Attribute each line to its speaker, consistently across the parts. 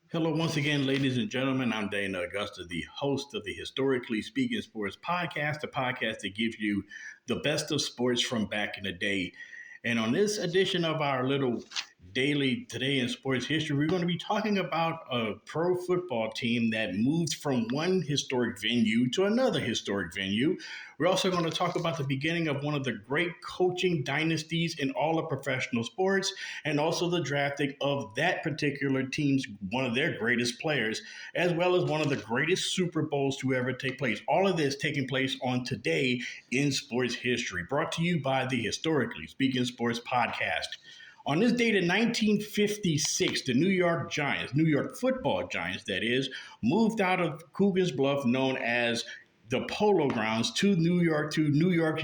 Speaker 1: Hello, once again, ladies and gentlemen. I'm Dana Augusta, the host of the Historically Speaking Sports podcast, the podcast that gives you the best of sports from back in the day. And on this edition of our little daily Today in Sports History, we're going to be talking about a pro football team that moved from one historic venue to another historic venue. We're also going to talk about the beginning of one of the great coaching dynasties in all of professional sports, and also the drafting of that particular team's one of their greatest players, as well as one of the greatest Super Bowls to ever take place. All of this taking place on Today in Sports History, brought to you by the Historically Speaking Sports podcast. On this date in 1956, the New York Giants, New York football Giants, that is, moved out of Coogan's Bluff, known as the Polo Grounds, to New York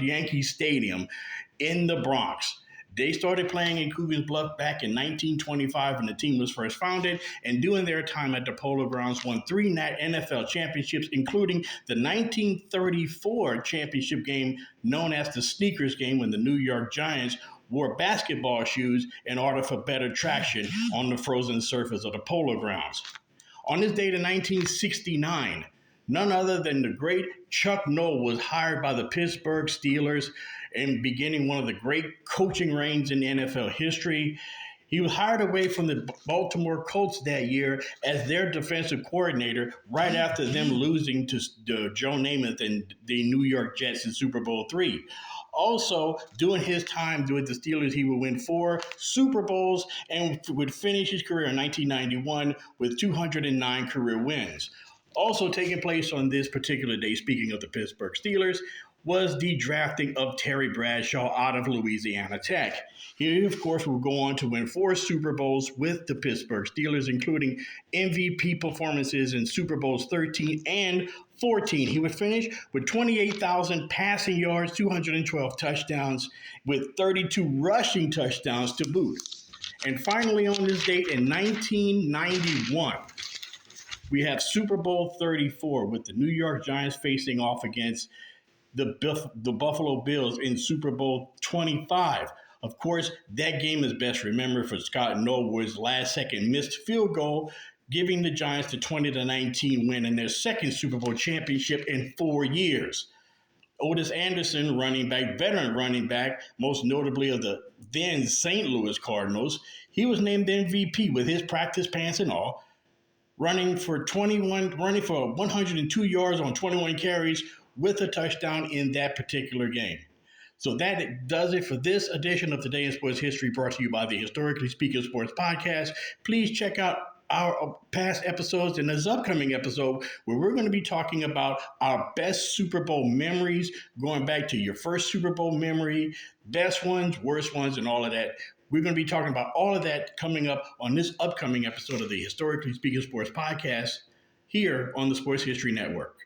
Speaker 1: Yankee Stadium in the Bronx. They started playing in Coogan's Bluff back in 1925 when the team was first founded, and during their time at the Polo Grounds won three NFL championships, including the 1934 championship game known as the Sneakers game, when the New York Giants wore basketball shoes in order for better traction on the frozen surface of the Polo Grounds. On this date in 1969, none other than the great Chuck Noll was hired by the Pittsburgh Steelers and beginning one of the great coaching reigns in NFL history. He was hired away from the Baltimore Colts that year as their defensive coordinator right after them losing to Joe Namath and the New York Jets in Super Bowl III. Also, during his time with the Steelers, he would win 4 Super Bowls and would finish his career in 1991 with 209 career wins. Also taking place on this particular day, speaking of the Pittsburgh Steelers, was the drafting of Terry Bradshaw out of Louisiana Tech. He, of course, will go on to win 4 Super Bowls with the Pittsburgh Steelers, including MVP performances in Super Bowls 13 and 14. He would finish with 28,000 passing yards, 212 touchdowns, with 32 rushing touchdowns to boot. And finally, on this date in 1991, we have Super Bowl 34 with the New York Giants facing off against the Buffalo Bills in Super Bowl 25. Of course, that game is best remembered for Scott Norwood's last-second missed field goal, giving the Giants the 20-19 win in their second Super Bowl championship in 4 years. Otis Anderson, veteran running back, most notably of the then St. Louis Cardinals, he was named MVP with his practice pants and all, running for 102 yards on 21 carries with a touchdown in that particular game. So that does it for this edition of Today in Sports History, brought to you by the Historically Speaking Sports podcast. Please check out our past episodes and this upcoming episode where we're going to be talking about our best Super Bowl memories, going back to your first Super Bowl memory, best ones, worst ones, and all of that. We're going to be talking about all of that coming up on this upcoming episode of the Historically Speaking Sports podcast here on the Sports History Network.